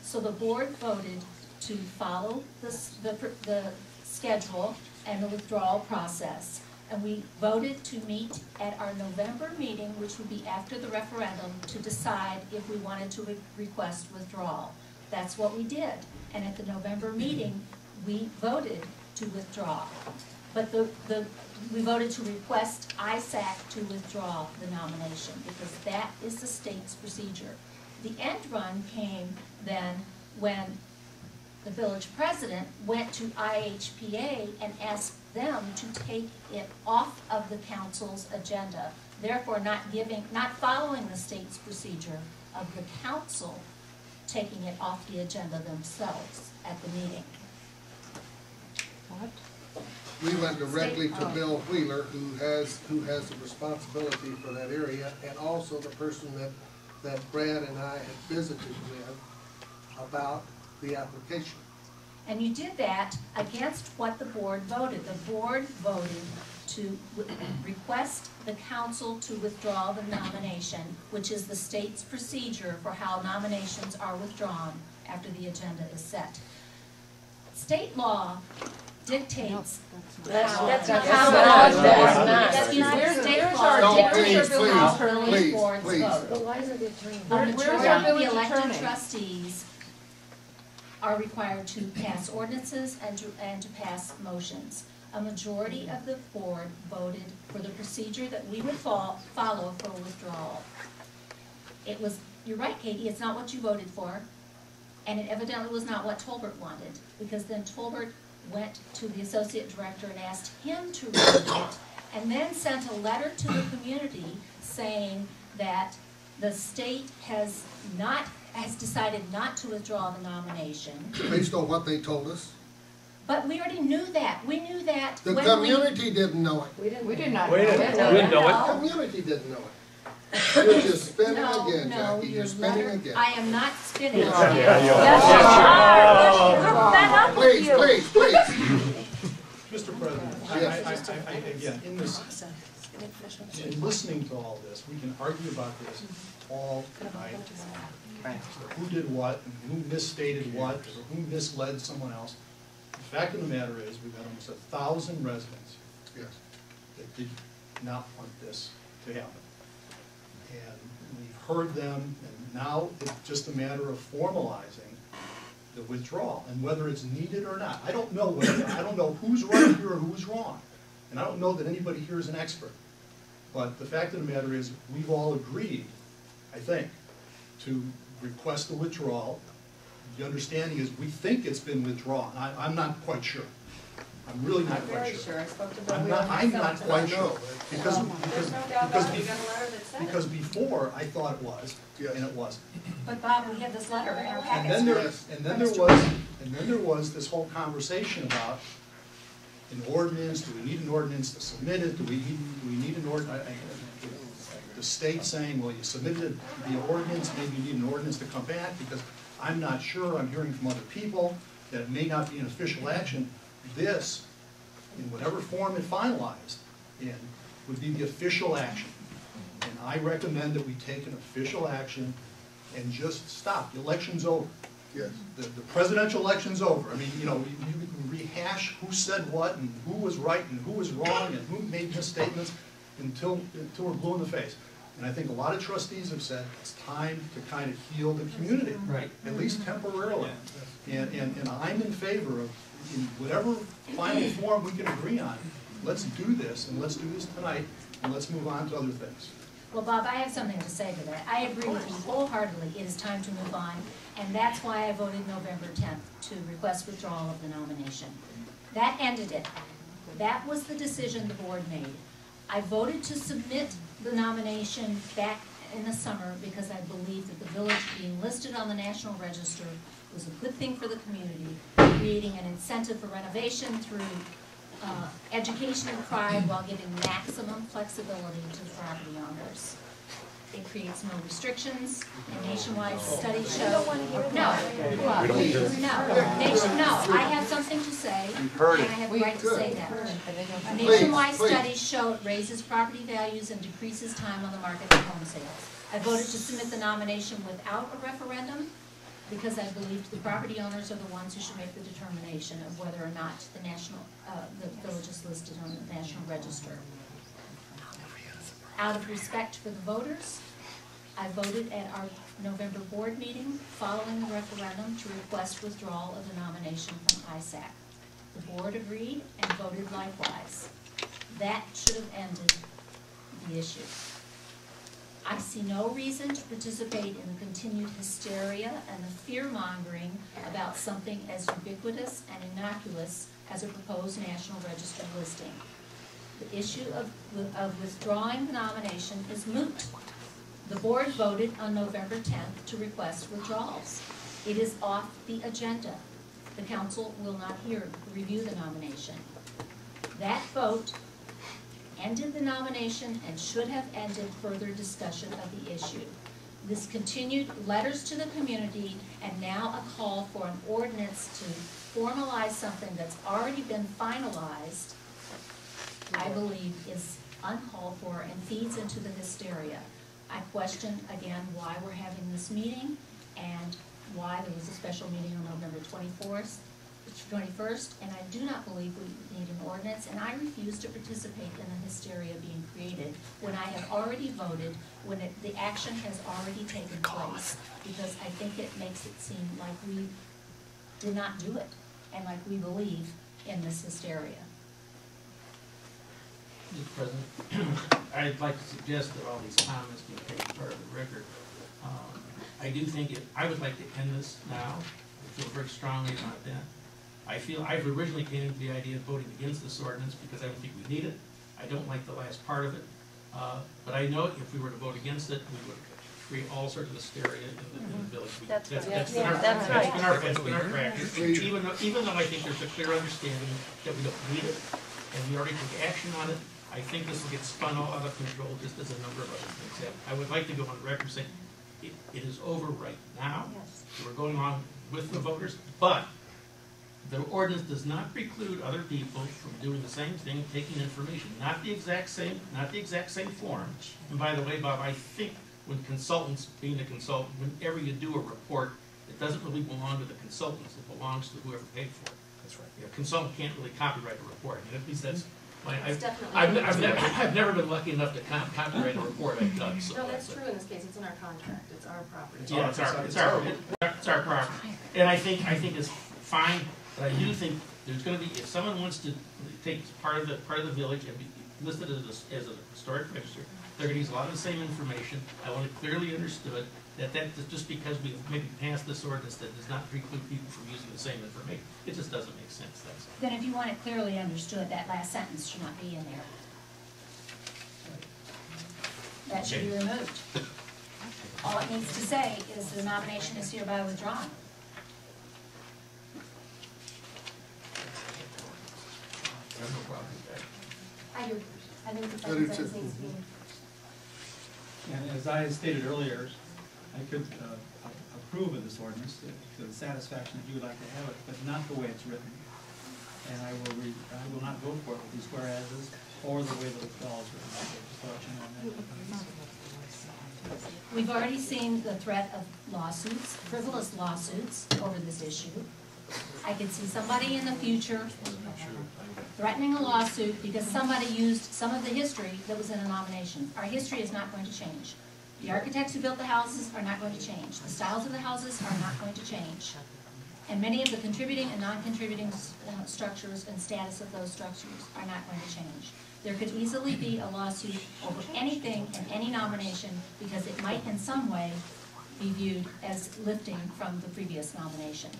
So the board voted to follow the schedule and the withdrawal process. And we voted to meet at our November meeting, which would be after the referendum, to decide if we wanted to request withdrawal. That's what we did. And at the November meeting, we voted to withdraw. But we voted to request ISAC to withdraw the nomination because that is the state's procedure. The end run came then when the village president went to IHPA and asked them to take it off of the council's agenda, therefore not following the state's procedure of the council taking it off the agenda themselves at the meeting. What? We went directly to Bill Wheeler, who has the responsibility for that area, and also the person that Brad and I had visited with about the application. And you did that against what the board voted. The board voted to request the council to withdraw the nomination, which is the state's procedure for how nominations are withdrawn after the agenda is set. State law dictates That's not how how the state law dictates how village boards vote. But why is it the attorney? A majority of the elected trustees are required to pass ordinances and to pass motions. A majority of the board voted for the procedure that we would follow for withdrawal. It was, you're right, Katie, it's not what you voted for, and it evidently was not what Tolbert wanted, because then Tolbert went to the associate director and asked him to review it, and then sent a letter to the community saying that the state has decided not to withdraw the nomination. Based on what they told us. But we already knew that. We knew that. The community didn't know it. We did not We know didn't it. know The community didn't know it. You're just spinning again, No, Jackie. your You're spinning letter, again. I am not spinning. Please. Mr. President, Yes. I again, in listening to all this, we can argue about this all night. Who did what, and who misstated what, or who misled someone else. The fact of the matter is, we've had almost 1,000 residents that did not want this to happen. And we've heard them, and now it's just a matter of formalizing the withdrawal, and whether it's needed or not. I don't know who's right here or who's wrong, and I don't know that anybody here is an expert. But the fact of the matter is, we've all agreed, I think, to request the withdrawal. The understanding is we think it's been withdrawn. I'm not quite sure. I'm really not quite sure. I spoke to Bill I'm not quite sure. Because before I thought it was, and it wasn't. But Bob, we have this letter in our And packets. then there was this whole conversation about an ordinance. Do we need an ordinance to submit it? Do we need an ordinance? The state saying, well, you submitted the ordinance, maybe you need an ordinance to come back because I'm not sure. I'm hearing from other people that it may not be an official action. This, in whatever form it finalized in, would be the official action. And I recommend that we take an official action and just stop. The election's over. Yes. The presidential election's over. I mean, you know, you can rehash who said what and who was right and who was wrong and who made misstatements until we're blue in the face. And I think a lot of trustees have said it's time to kind of heal the community, Right. at least temporarily. And I'm in favor of, in whatever final form we can agree on, let's do this, and let's do this tonight, and let's move on to other things. Well, Bob, I have something to say to that. I agree with you wholeheartedly. It is time to move on, and that's why I voted November 10th to request withdrawal of the nomination. That ended it. That was the decision the board made. I voted to submit the nomination back in the summer because I believed that the village being listed on the National Register was a good thing for the community, creating an incentive for renovation through education and pride while giving maximum flexibility to property owners. It creates no restrictions, and nationwide studies show. No, I have something to say, and I have the right to say that. Nationwide studies show it raises property values and decreases time on the market for home sales. I voted to submit the nomination without a referendum because I believed the property owners are the ones who should make the determination of whether or not the village is listed on the National Register. Out of respect for the voters, I voted at our November board meeting following the referendum to request withdrawal of the nomination from ISAC. The board agreed and voted likewise. That should have ended the issue. I see no reason to participate in the continued hysteria and the fear-mongering about something as ubiquitous and innocuous as a proposed National Register listing. The issue of withdrawing the nomination is moot. The board voted on November 10th to request withdrawals. It is off the agenda. The council will not review the nomination. That vote ended the nomination and should have ended further discussion of the issue. This continued letters to the community and now a call for an ordinance to formalize something that's already been finalized, I believe is uncalled for and feeds into the hysteria. I question again why we're having this meeting and why there was a special meeting on November 21st, and I do not believe we need an ordinance, and I refuse to participate in the hysteria being created when I have already voted, when the action has already taken place, because I think it makes it seem like we did not do it, and like we believe in this hysteria. Mr. President, I'd like to suggest that all these comments be taken part of the record. I do think I would like to end this now. I feel very strongly about that. I've originally came into the idea of voting against this ordinance because I don't think we need it. I don't like the last part of it. But I know if we were to vote against it, we would create all sorts of hysteria in the village. That's right. That's been our practice. Even though I think there's a clear understanding that we don't need it, and we already took action on it, I think this will get spun all out of control just as a number of other things have. I would like to go on record saying it is over right now. Yes. We're going on with the voters, but the ordinance does not preclude other people from doing the same thing, taking information, not the exact same form. And by the way, Bob, I think when consultants, being a consultant, whenever you do a report, it doesn't really belong to the consultants, it belongs to whoever paid for it. That's right. A consultant can't really copyright a report. I mean, at least that's It's definitely. I've never been lucky enough to copyright a report I've done. So No, that's true in this case. It's in our contract. It's our property. Yeah, it's our property, and I think it's fine. But I do think there's going to be, if someone wants to take part of the village and be listed as a historic register, they're going to use a lot of the same information. I want it clearly understood that just because we maybe passed this ordinance that does not preclude people from using the same information. It just doesn't make sense. That's all. Then if you want it clearly understood, that last sentence should not be in there. That should be removed. All it needs to say is the nomination is hereby withdrawn. I have no problem with that. I do. I think the I do second too. sentence needs to be. And as I stated earlier, I could approve of this ordinance to the satisfaction that you would like to have it, but not the way it's written. And I will not vote for it with these whereases or the way the withdrawals are written. Just to let you know that. We've already seen the threat of lawsuits, frivolous lawsuits over this issue. I could see somebody in the future threatening a lawsuit because somebody used some of the history that was in a nomination. Our history is not going to change. The architects who built the houses are not going to change. The styles of the houses are not going to change. And many of the contributing and non-contributing structures and status of those structures are not going to change. There could easily be a lawsuit over anything in any nomination because it might in some way be viewed as lifting from the previous nomination.